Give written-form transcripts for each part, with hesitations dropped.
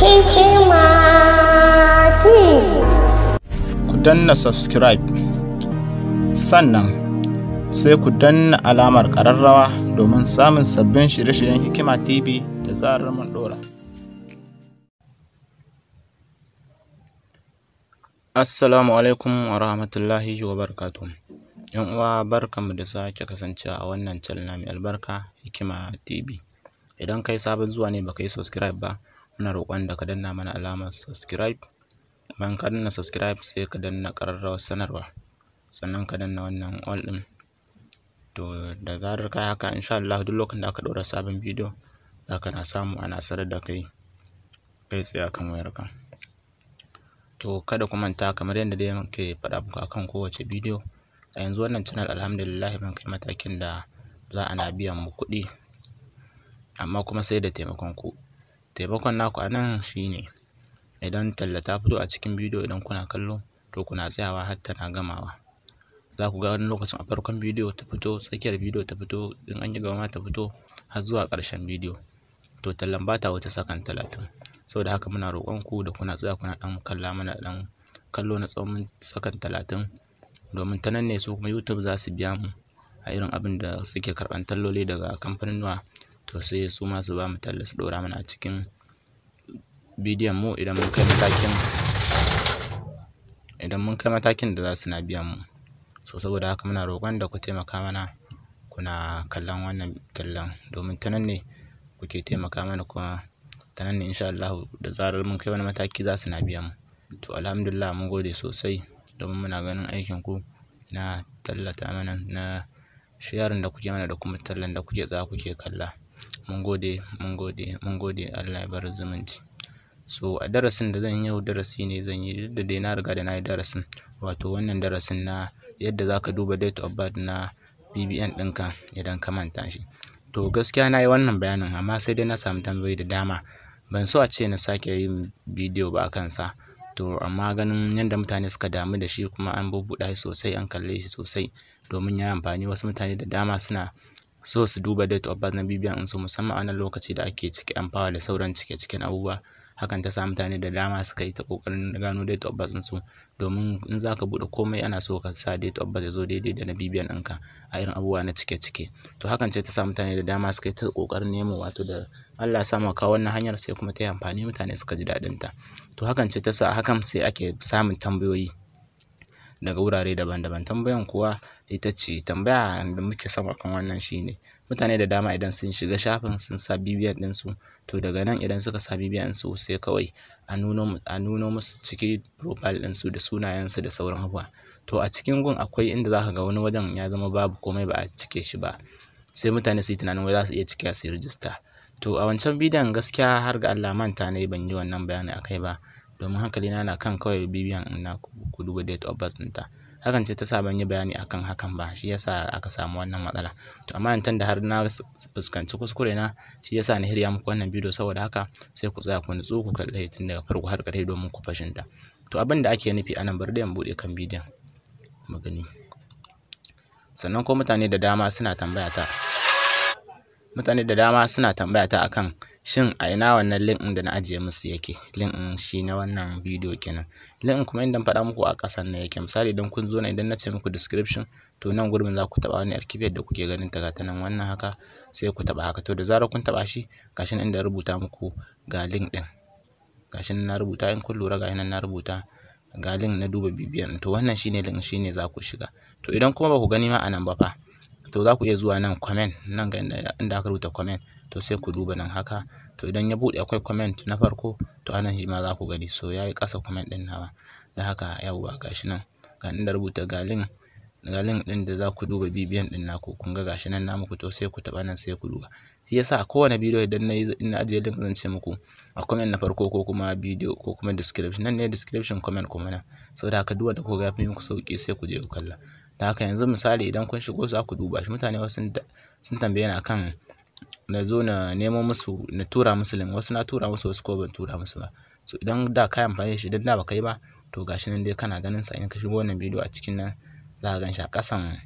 hikima TV. Ku danna subscribe, sannan sai ku danna alamar ƙararrawa domin samun sabbin shirye-shiryen Hikima TV da zarar mun ɗora. Assalamu alaikum wa rahmatullahi wa barakatuh. Yan uwa, barkanmu da sake kasancewa a wannan channel mai albarka Hikima TV. Idan kai sabon zuwa ne baka yi subscribe ba, muna roƙon da ka danna mana alamar subscribe. Bayan ka danna subscribe sai ka danna ƙararrawar sanarwa, sannan ka danna wannan all ɗin. To da zarar kai haka, insha Allah duk lokacin da aka ɗora sabon bidiyo zaka na samu ana sanar da kai tsaye akan wayarka. To kada ku manta, kamar yadda dai muke faɗa muku akan kowace bidiyo, a yanzu wannan channel alhamdulillah mun kai matakin da za ana biyan mu kuɗi, amma kuma sai da taimakon ku. Taimakon naku a nan shine idan talla ta fito a cikin bidiyo, idan kuna kallo to kuna tsayawa har tana gamawa. Za ku ga wani lokacin a farkon bidiyo ta fito, tsakiyar bidiyo ta fito, in an yi gaba ma ta fito har zuwa ƙarshen bidiyo. To tallan ba ta wuce sakan 30. Saboda haka muna roƙon ku da kuna tsaya kuna ɗan kalla mana ɗan kallo na tsawon sakan 30, domin ta nan ne su kuma YouTube za su biya mu a irin abin da suke karɓan talloli daga kamfanunuwa. To sai su ma su ba mu talla, su ɗora mana a cikin bidiyon mu idan mun kai matakin da za su na biyan mu. So saboda haka muna roƙon da ku taimaka mana kuna kallon wannan tallan, domin ta nan ne kuke taimaka mana, kuma ta nan ne insha Allah da zarar mun kai wani mataki za su na biyan mu. To alhamdulillah mun gode sosai, domin muna ganin aikin ku na tallata mana, na sharing da kuke mana da kuma tallan da kuke tsaya kuke kalla. Mun gode, mun gode, mun gode. Allah ya bar zumunci. So a darasin da zan yi yau, darasi ne zan yi da dai na riga da na yi darasin, wato wannan darasin na yadda za ka duba date of birth na BVN ɗinka idan ka manta shi. To gaskiya na yi wannan bayanin, amma sai dai na samu tambayoyi da dama. Ban so a ce na sake yin bidiyo ba a kansa. To amma ganin yadda mutane suka damu da shi, kuma an bubbuɗa shi sosai, an kalle shi sosai domin ya yi amfani. Wasu mutane da dama suna so su duba date of birth na BVN ɗinsu, musamman a wannan lokaci da ake ciki amfawa da sauran cikin abubuwa. Hakan ta sa mutane da dama suka yi ta ƙoƙarin gano date of birth ɗinsu, domin in za ka buɗe komai ana so ka sa date of birth ya zo daidai da na BVN ɗinka a irin abubuwa na cike. To hakan ce ta sa mutane da dama suka yi ta ƙoƙarin nemo, wato da Allah ya sa mu kawo wannan hanyar sai kuma ta yi amfani, mutane suka ji daɗin ta. To hakan ce ta sa hakan sai ake samun tambayoyi daga wurare daban-daban. Tambayan kuwa ita ce, tambaya da muke sama kan wannan shine, mutane da dama idan sun shiga shafin sun sa BVN ɗinsu, to daga nan idan suka sa BVN ɗinsu sai kawai a nuno musu cikin profile ɗinsu da sunayensu da sauran abubuwa. To a cikin gun akwai inda za ka ga wani wajen ya zama babu komai, ba a cike shi ba, sai mutane su yi tunanin wai za su iya cike su yi rijista. To a wancan bidiyon gaskiya har ga Allah manta ne ban yi wannan bayani akai ba, domin hankalina na kan kawai BVN na ku duba date of birth ɗinta. Hakan ce ta sa ban yi bayani akan hakan ba, shi yasa aka samu wannan matsala. To amma yanzu da har na fuskanci kuskure na, shi yasa na hirya muku wannan bidiyo. Saboda haka sai ku tsaya ku nutsu ku kalle tun daga farko har ƙarshe domin ku fahimta. To abin da ake nufi anan, bari da in buɗe kan bidiyon mu gani. Sannan ko mutane da dama suna tambaya ta akan shin a ina wannan link ɗin da na ajiye musu yake. Link ɗin shi na wannan bidiyo kenan. Link ɗin kuma inda faɗa muku a ƙasan ne yake. Misali idan kun zo nan, idan na ce muku description, to nan gurbin za ku taɓa wani arkibiyar da kuke ganin ta gata nan wannan haka, sai ku taɓa haka. To da zarar kun taɓa shi, gashi nan inda rubuta muku ga link ɗin, gashi nan na rubuta, in kun lura gashi nan na rubuta ga link na duba BVN. To wannan shine link, shine za ku shiga. To idan kuma ba ku gani ma anan ba fa, to za ku iya zuwa nan comment, nan ga inda aka rubuta comment, to sai ku duba nan haka. To idan ya buɗe akwai comment na farko, to anan shi ma za ku gani. So yayi ƙasa comment ɗin nawa, da haka yawwa gashi nan ga inda rubuta ga link ɗin da za ku duba BVN ɗin naku. Kun ga gashi nan na muku, to sai ku taɓa nan sai ku duba. Shi yasa a kowane bidiyo idan na ajiye link zan ce muku a comment na farko, ko kuma bidiyo, ko kuma description. Nan ne description, comment kuma nan. Saboda haka duk wanda kuka ga ya fi muku sauƙi sai ku je ku kalla. Da haka yanzu misali idan kun shigo za ku duba shi. Mutane wasu sun tambaye ni akan na zo na nemo musu, na tura musu link. Wasu na tura musu, wasu ko ban tura musu ba. So idan da ka yi amfani da shi, idan da baka yi ba, to gashi nan dai kana ganin sa. In ka shigo wannan bidiyo a cikin nan za ka gan shi a ƙasan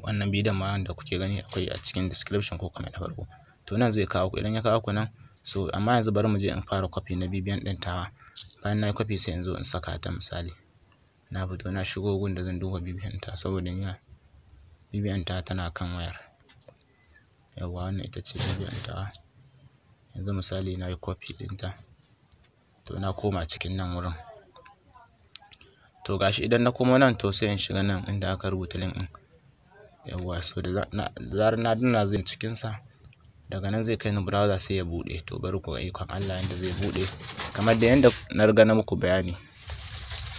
wannan bidiyon ma da kuke gani, akwai a cikin description ko comment na farko. To nan zai kawo ku, idan ya kawo ku nan So amma yanzu bari mu je in fara copy na BVN ɗin tawa. Bayan na yi copy sai in zo in saka ta misali. Na fito na shigo gun da zan duba BVN ta saboda ni BVN ta tana kan wayar. Yawwa wannan ita ce BVN ta. Yanzu misali na yi copy ɗinta. To na koma cikin nan wurin. To gashi idan na koma nan to sai in shiga nan inda aka rubuta link ɗin. Yawwa so da zarar na danna zai cikin sa. Daga nan zai kai ni browser sai ya buɗe. To bari ku ga ikon Allah yanda zai buɗe. Kamar da yanda na riga na muku bayani.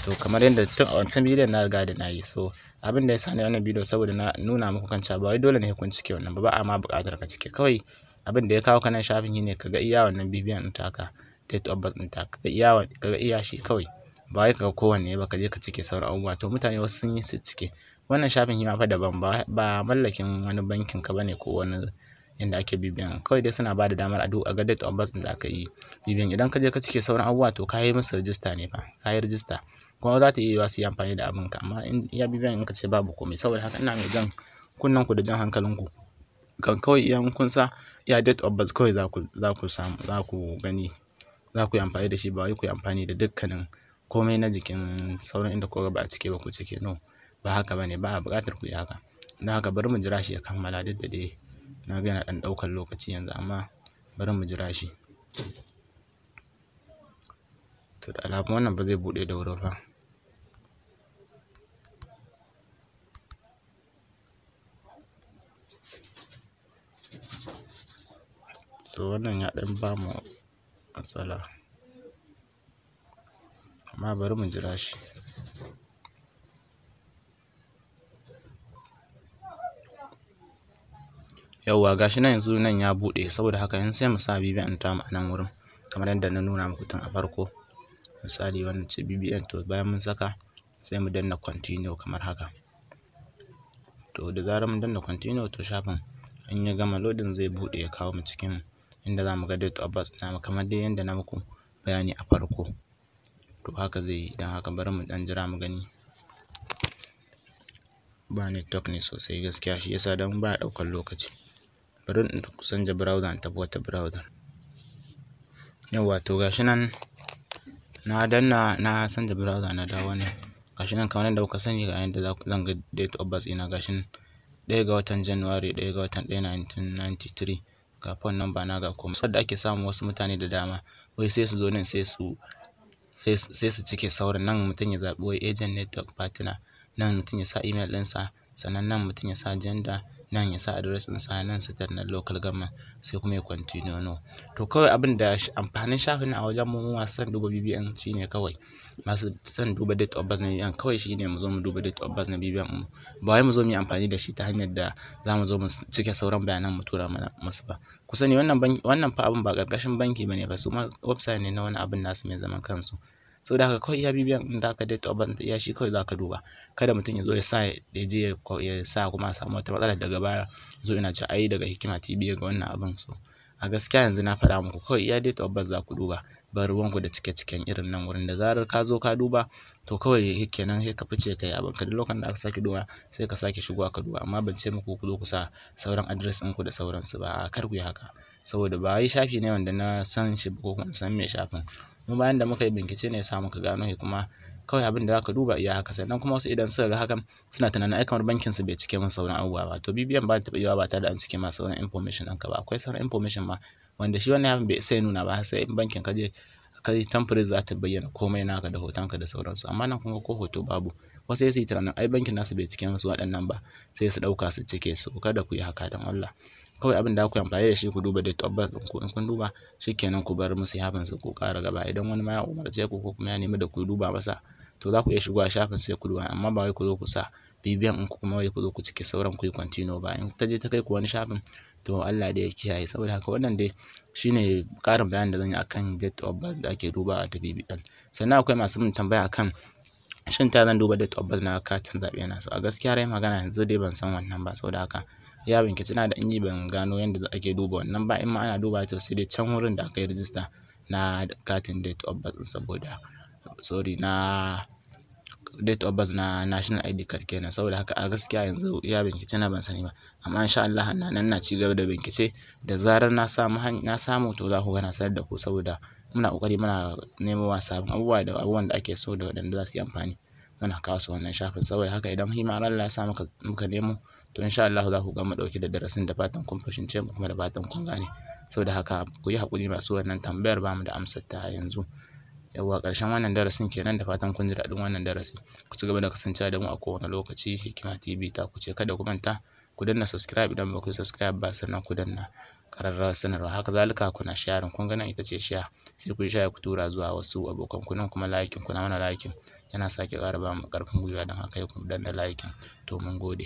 To kamar yanda tun a wancan bidiyon na riga da na yi. So abin da ya sa ni wannan bidiyo saboda na nuna muku kan cewa ba wai dole ne kun cike wannan ba a ma buƙatar ka cike. Kawai abin da ya kawo ka nan shafin shine ka ga iya wannan BVN ɗin taka, date of birth ɗin taka, ka ga iya shi kawai. Ba wai ka ga kowanne ba ka je ka cike sauran abubuwa. To mutane wasu sun yi su cike. Wannan shafin shi ma fa daban ba mallakin wani bankin ka bane ko wani yanda ake BVN. Kawai dai suna ba da damar a ga date of birth ɗin da aka yi BVN. Idan ka je ka cike sauran abubuwa to ka yi musu register ne fa, ka yi register. Kuma za ta iya yiwuwa su yi amfani da abinka amma in iya BVN in ka ce babu komai. Saboda haka ina mai jan kunnenku da jan hankalinku kan kawai iya kun sa iya date of birth kawai za ku samu, za ku gani, za ku yi amfani da shi ba wai ku yi amfani da dukkanin komai na jikin sauran inda kuka ga ba a cike ba ku cike. No, ba haka bane, ba a buƙatar ku yi haka. Don haka bari mu jira shi ya kammala duk da dai na ga yana ɗan ɗaukar lokaci yanzu amma bari mu jira shi. To da alamun wannan ba zai buɗe da wuri ba. To wannan ya ɗan ba mu matsala amma bari mu jira shi. Yawwa gashi nan yanzu nan ya buɗe saboda haka yanzu sai mu sa BVN ta mu a nan wurin kamar yadda na nuna muku tun a farko. Misali wannan ce BVN. To bayan mun saka sai mu danna continue kamar haka. To da zarar mun danna continue to shafin in ya gama loading zai buɗe ya kawo mu cikin inda za mu ga date of birth namu kamar dai yanda na muku bayani a farko. To haka zai yi. Don haka bari mu ɗan jira mu gani. Ba network ne sosai gaskiya shi yasa don ba ɗaukar lokaci. Bari in canja browser in tafi wata browser. Yawwa to gashi nan na danna na canja browser na dawo nan. Gashi nan kamar yadda kuka sani ga yanda zan ga date of birth ina gashi nan 1 ga watan January 1 ga watan 1 1993. Ga phone number na ga komai. Saboda ake samun wasu mutane da dama wai sai su zo nan sai su cike sauran. Nan mutum ya zaɓi wai agent network partner, nan mutum ya sa email ɗinsa, sannan nan mutum ya sa gender, nan ya sa address ɗinsa, nan state na local government sai kuma ya continue. No, to kawai abin da amfanin shafin a wajen mu masu son duba BVN shine kawai masu son duba date of birth na BVN kawai shine mu zo mu duba date of birth na BVN mu. Ba wai mu zo mu yi amfani da shi ta hanyar da za mu zo mu cike sauran bayanan mu tura musu ba. Ku sani wannan fa abin ba ƙarƙashin banki bane ba, su ma website ne na wani abin nasu mai zaman kansu. Saboda haka kawai iya BVN ɗin da aka date of birth iya shi kawai za ka duba. Kada mutum ya zo ya sa ya je ya sa kuma a samu wata matsala daga baya zo ina cewa ai daga Hikima TV ga wannan abin. So a gaskiya yanzu na faɗa muku kawai iya date of birth za ku duba. Ba ruwanku da cike-ciken irin nan wurin. Da zarar ka zo ka duba to kawai kenan sai ka fice kai abinka. Duk lokacin da aka sake duba sai ka sake shigowa ka duba. Amma ban ce muku ku zo ku sa sauran address ɗinku da sauransu ba. Kar ku yi haka saboda ba wai shafi ne wanda na san shi ko kuma san me shafin. Mu bayan da muka yi bincike ne ya sa muka gano shi kuma kawai abin da za ka duba iya haka. Sannan kuma wasu idan suka ga hakan suna tunanin ai kamar bankin su bai cike min sauran abubuwa ba. To BVN ba ta taɓa yiwuwa ba tare da an cike ma sauran information ɗinka ba. Akwai sauran information ma wanda shi wannan abin bai sai nuna ba sai in bankin ka je ka yi temporary za ta bayyana komai naka da hotonka da sauransu. Amma nan kun ga ko hoto babu. Wasu sai su yi tunanin ai bankin nasu bai cike musu waɗannan ba sai su ɗauka su cike su. Kada ku yi haka don Allah. Kawai abin da ku yi amfani da shi ku duba date of birth ɗinku. In kun duba shikenan ku bar musu shafin su ku ƙara gaba. Idan wani ma ya umarce ku ko kuma ya nemi da ku duba masa to za ku iya shigowa shafin sai ku duba. Amma ba wai ku zo ku sa BVN ɗinku kuma wai ku zo ku cike sauran ku yi continue ba. In ta je ta kai ku wani shafin to Allah dai ya kiyaye. Saboda haka wannan dai shine ƙarin bayanin da zan yi akan date of birth da ake dubawa ta BVN. Sannan akwai masu mun tambaya akan shin ta zan duba date of birth na katin zaɓe na. So a gaskiya rai magana yanzu dai ban san wannan ba. Saboda haka ya bincike na da inji ban gano yadda ake duba wannan ba. In ma ana duba to sai dai can wurin da aka yi register na katin date of birth saboda sorry na date of birth na national ID card kenan. Saboda haka a gaskiya yanzu iya bincike na ban sani ba, amma insha Allah ina nan na ci gaba da bincike, da zarar na samu to za ku ga na sanar da ku, saboda muna kokari muna nemo wa sabon abubuwa da abubuwan da ake so da waɗanda za su yi amfani muna kawo su wannan shafin. Saboda haka idan hima Allah ya sa muka nemo, to insha Allah za ku ga mu dauke da darasin, da fatan kun fahimce mu kuma da fatan kun gane. Saboda haka ku yi haƙuri masu wannan tambayar, ba mu da amsar ta yanzu. Yawwa ƙarshen wannan darasin kenan, da fatan kun ji daɗin wannan darasi. Ku ci gaba da kasancewa da mu a kowane lokaci. Hikima TV ta ku ce, kada ku manta ku danna subscribe idan ba ku yi subscribe ba, sannan ku danna ƙararrawar sanarwa. Haka zalika kuna sharing, kun ga nan ita ce share, sai ku yi share ku tura zuwa wasu abokan ku. Nan kuma liking, kuna mana liking yana sake ƙara ba mu ƙarfin gwiwa, don haka ku danna liking. To mun gode.